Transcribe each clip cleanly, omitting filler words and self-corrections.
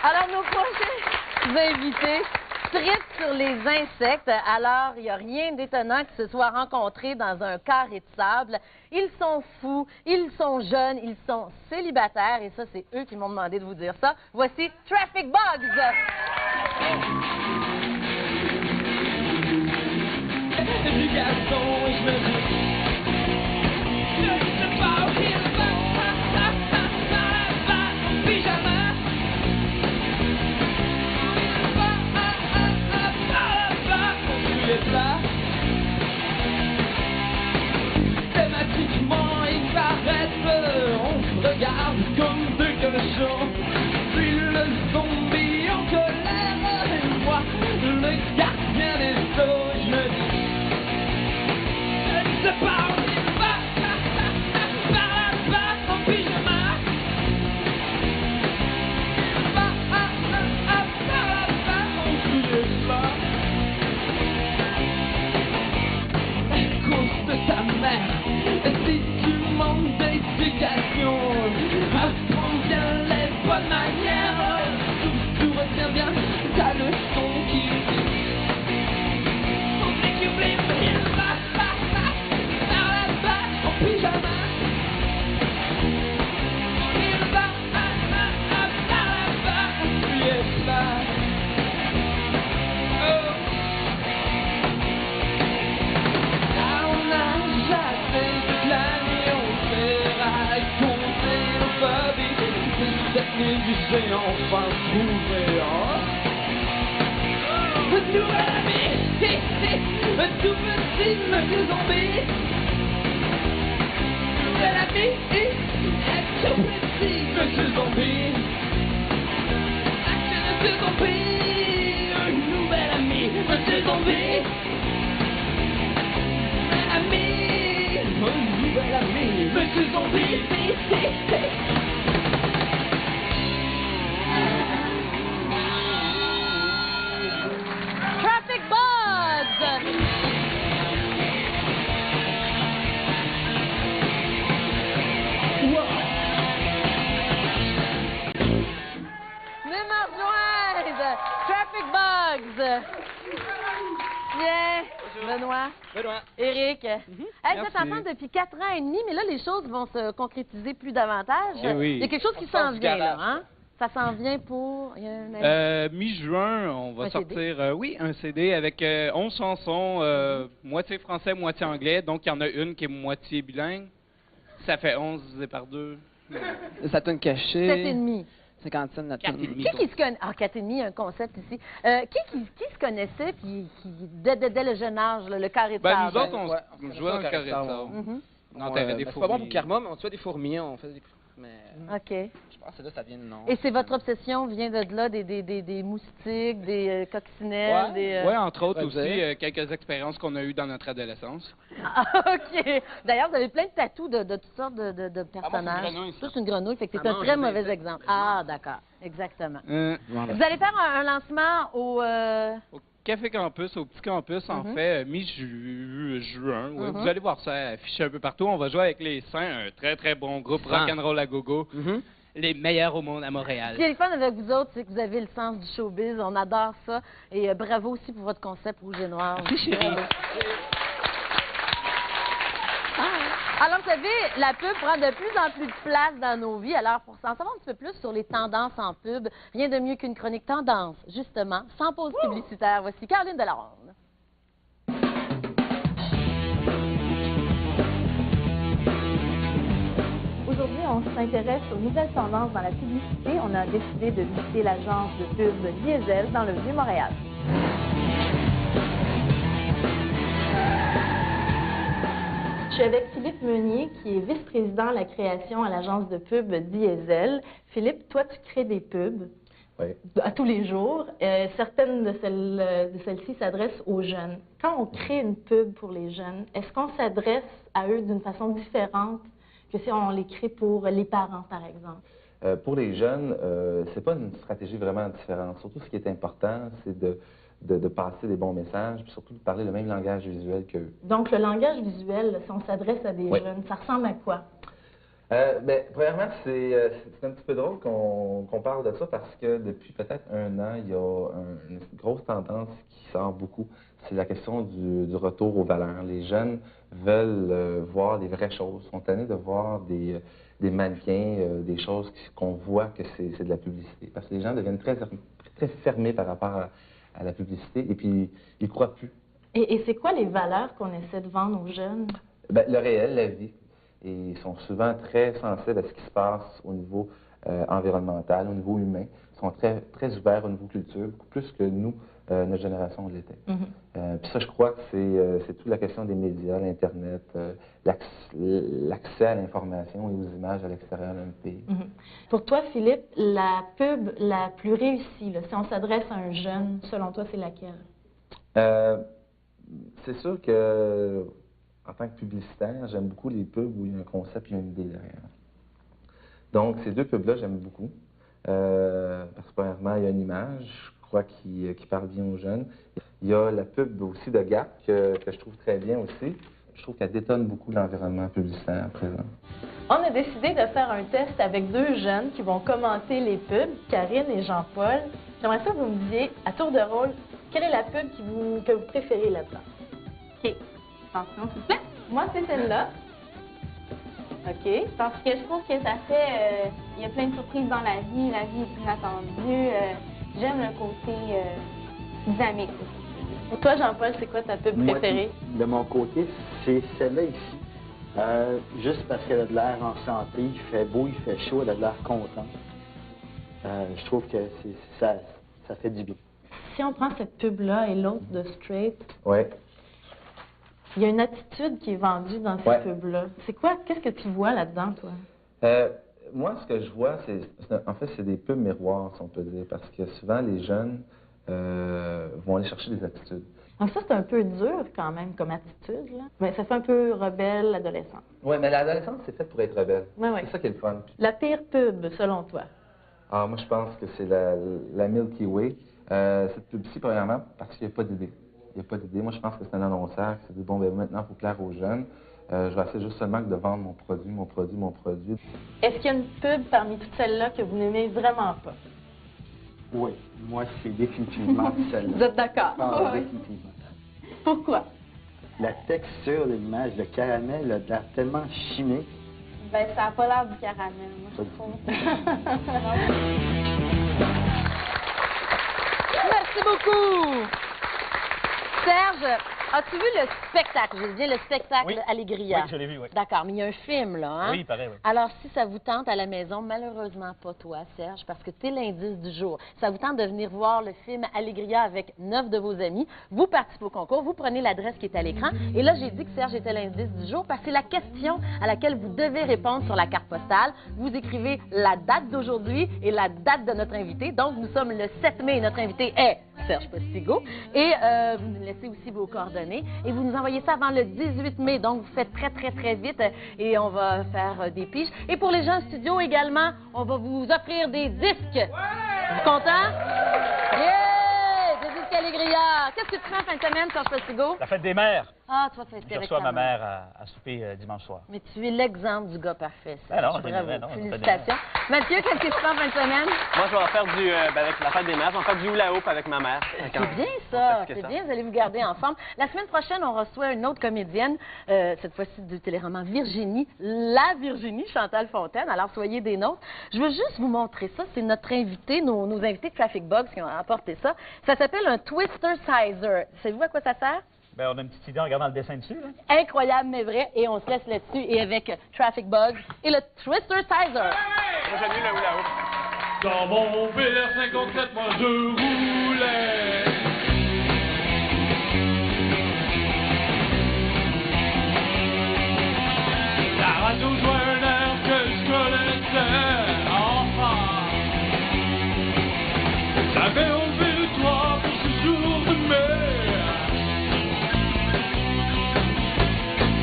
Alors, nos prochains invités trippent sur les insectes. Alors, il n'y a rien d'étonnant qu'ils se soient rencontrés dans un carré de sable. Ils sont fous, ils sont jeunes, ils sont célibataires. Et ça, c'est eux qui m'ont demandé de vous dire ça. Voici Traffic Bugs. Thématiquement, ils paraissent, on se regarde comme deux cochons. Puis le zombie en colère, et moi, le gardien des eaux, je me dis, je parle par là-bas en pyjama. Par là-bas en pyjama. À cause de ta mère. Si tu manques d'éducation, apprends bien les bonnes manières. Tu retiens bien ta leçon qui oublie, par là-bas en pyjama. Par là-bas, tu es là. Du géant enfin trouvé, un nouvel ami, un tout petit monsieur zombie. Nouvel ami, un tout petit monsieur zombie. Monsieur zombie, un nouvel ami, monsieur zombie. Ami, un nouvel ami, monsieur zombie. Traffic Bugs! Bien, Benoît. Éric. Hey, vous êtes ensemble depuis 4 ans et demi, mais là, les choses vont se concrétiser plus davantage. Oui. Il y a quelque chose qui s'en vient, là, hein? Ça s'en vient pour... Mi-juin, on va sortir un CD avec 11 chansons, moitié français, moitié anglais. Donc, il y en a une qui est moitié bilingue. Ça fait 11 divisé par 2. Ça tourne caché. 7,5. 50 notre tourne. Qui se connaît... Ah, 4,5, un concept ici. Qui se connaissait, puis dès le jeune âge, là, le carré de sable? Nous autres, on jouait dans le carré de sable. On enterrait des fourmis. C'est pas bon pour karma, mais on tuait des fourmis, on faisait des... Mais, OK. Je pense que là, ça vient de nom. Et c'est votre obsession vient de là, des moustiques, des coccinelles, Oui, entre autres aussi, quelques expériences qu'on a eues dans notre adolescence. Ah, OK. D'ailleurs, vous avez plein de tatous de toutes sortes de personnages. Ça, c'est une grenouille, fait que c'est un très mauvais exemple. Ah, d'accord. Exactement. Vous allez faire un lancement au Café Campus, au Petit Campus, en fait, mi-juin. Vous allez voir ça affiché un peu partout. On va jouer avec les Saints, un très, très bon groupe rock'n'roll à gogo. Les meilleurs au monde à Montréal. Ce qui est le fun avec vous autres, c'est que vous avez le sens du showbiz. On adore ça. Et bravo aussi pour votre concept rouge et noir. Merci, chérie. Alors, vous savez, la pub prend de plus en plus de place dans nos vies. Alors, pour s'en savoir un petit peu plus sur les tendances en pub, rien de mieux qu'une chronique tendance, justement, sans pause publicitaire. Voici Caroline Delorme. Aujourd'hui, on s'intéresse aux nouvelles tendances dans la publicité. On a décidé de visiter l'agence de pub Diesel dans le Vieux-Montréal. Je suis avec Philippe Meunier, qui est vice-président à la création à l'agence de pub Diesel. Philippe, toi, tu crées des pubs à tous les jours. Certaines de celles-ci s'adressent aux jeunes. Quand on crée une pub pour les jeunes, est-ce qu'on s'adresse à eux d'une façon différente que si on les crée pour les parents, par exemple? Pour les jeunes, c'est pas une stratégie vraiment différente. Surtout, ce qui est important, c'est de passer des bons messages, puis surtout de parler le même langage visuel qu'eux. Donc, le langage visuel, si on s'adresse à des jeunes, ça ressemble à quoi? Premièrement, c'est un petit peu drôle qu'on parle de ça parce que depuis peut-être un an, il y a une grosse tendance qui sort beaucoup. C'est la question du retour aux valeurs. Les jeunes veulent voir des vraies choses, sont tannés de voir des mannequins, des choses qu'on voit que c'est de la publicité. Parce que les gens deviennent très fermés par rapport à la publicité et puis ils ne croient plus. Et c'est quoi les valeurs qu'on essaie de vendre aux jeunes? Le réel, la vie. Et ils sont souvent très sensibles à ce qui se passe au niveau environnemental, au niveau humain. Ils sont très ouverts au niveau culture, beaucoup plus que nous, notre génération l'était. Puis ça, je crois que c'est toute la question des médias, l'Internet, l'accès à l'information et aux images à l'extérieur d'un pays. Pour toi, Philippe, la pub la plus réussie, là, si on s'adresse à un jeune, selon toi, c'est laquelle? C'est sûr que en tant que publicitaire, j'aime beaucoup les pubs où il y a un concept et une idée derrière. Donc, ces deux pubs-là, j'aime beaucoup. Parce que, premièrement, il y a une image, je crois, qui parle bien aux jeunes. Il y a la pub aussi de Gap, que je trouve très bien aussi. Je trouve qu'elle détonne beaucoup l'environnement publicitaire à présent. On a décidé de faire un test avec deux jeunes qui vont commenter les pubs, Karine et Jean-Paul. J'aimerais ça que vous me disiez, à tour de rôle, quelle est la pub que vous préférez là-dedans? OK. Attention, s'il vous plaît. Moi, c'est celle-là. OK. Parce que je trouve que ça fait... il y a plein de surprises dans la vie est inattendue. J'aime le côté dynamique. Pour toi, Jean-Paul, c'est quoi ta pub préférée? De mon côté, c'est celle-là ici. Juste parce qu'elle a de l'air en santé, il fait beau, il fait chaud, elle a de l'air contente. Je trouve que ça fait du bien. Si on prend cette pub-là et l'autre de Straight, ouais. Il y a une attitude qui est vendue dans ces pubs-là. C'est quoi? Qu'est-ce que tu vois là-dedans, toi? Moi, ce que je vois, en fait, c'est des pubs miroirs, si on peut dire, parce que souvent, les jeunes vont aller chercher des attitudes. Donc ça, c'est un peu dur, quand même, comme attitude, là. Mais ça fait un peu rebelle, adolescent. Oui, mais l'adolescence, c'est fait pour être rebelle. Oui. C'est ça qui est le fun. La pire pub, selon toi? Ah, moi, je pense que c'est la Milky Way. Cette pub-ci, premièrement, parce qu'il n'y a pas d'idée. Il n'y a pas d'idée. Moi, je pense que c'est un annonceur qui s'est dit, bon, ben maintenant, il faut plaire aux jeunes. Je vais essayer juste seulement de vendre mon produit. Est-ce qu'il y a une pub parmi toutes celles-là que vous n'aimez vraiment pas? Oui, moi, c'est définitivement celle-là. Vous êtes d'accord? Ah, oui. Définitivement. Pourquoi? La texture de l'image, le caramel a l'air tellement chimique. Ben, ça n'a pas l'air du caramel, moi, je trouve. Merci beaucoup! Serge, as-tu vu le spectacle? Je dis bien le spectacle Allégria. Oui, je l'ai vu, oui. D'accord, mais il y a un film, là, hein? Oui, pareil, oui. Alors, si ça vous tente à la maison, malheureusement pas toi, Serge, parce que tu es l'indice du jour. Ça vous tente de venir voir le film Allégria avec 9 de vos amis. Vous participez au concours, vous prenez l'adresse qui est à l'écran. Et là, j'ai dit que Serge était l'indice du jour parce que c'est la question à laquelle vous devez répondre sur la carte postale. Vous écrivez la date d'aujourd'hui et la date de notre invité. Donc, nous sommes le 7 mai et notre invité est Serge Postigo. Et vous nous laissez aussi vos coordonnées. Et vous nous envoyez ça avant le 18 mai. Donc, vous faites très vite et on va faire des piges. Et pour les gens en studio également, on va vous offrir des disques. Vous contents? Yeah! Des disques Allégria. Qu'est-ce que tu fais en fin de semaine, Serge Postigo? La fête des mères. Ah, toi, tu fais Je reçois ma mère à souper dimanche soir. Mais tu es l'exemple du gars parfait. Ah non, bravo. Félicitations. Mathieu, qu'est-ce que tu fais en fin de semaine? Moi, je vais en faire avec la fête des mères, je vais en faire du hula hoop avec ma mère. C'est bien ça, c'est bien, vous allez vous garder en forme. La semaine prochaine, on reçoit une autre comédienne, cette fois-ci du téléroman Virginie, la Virginie, Chantal Fontaine. Alors, soyez des nôtres. Je veux juste vous montrer ça. C'est notre invité, nos invités de Traffic Box qui ont apporté ça. Ça s'appelle un Twister Sizer. Savez-vous à quoi ça sert? Bien, on a une petite idée en regardant le dessin dessus, là. Incroyable, mais vrai. Et on se laisse là-dessus. Et avec Traffic Bugs et le Twister Sizer. Moi, j'aime mieux le hula hoop. Dans mon VR57, moi, je roulais. La radio jouait un air que je connaissais. Enfin, j'avais enlevé le toit pour ce jour de mai.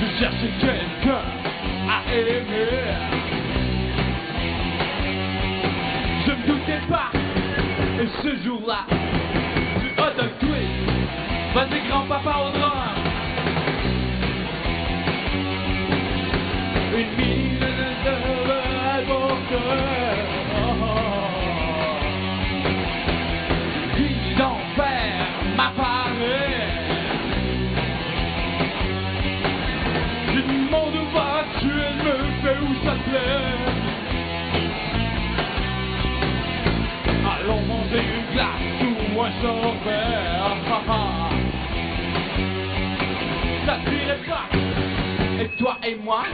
Je cherchais quelqu'un à aimer. Je me doutais pas, et ce jour-là, du hot dog twist, vas-y grand-papa au drum. Une mine de j'aurais. Ça t'irait pas. Et toi et moi.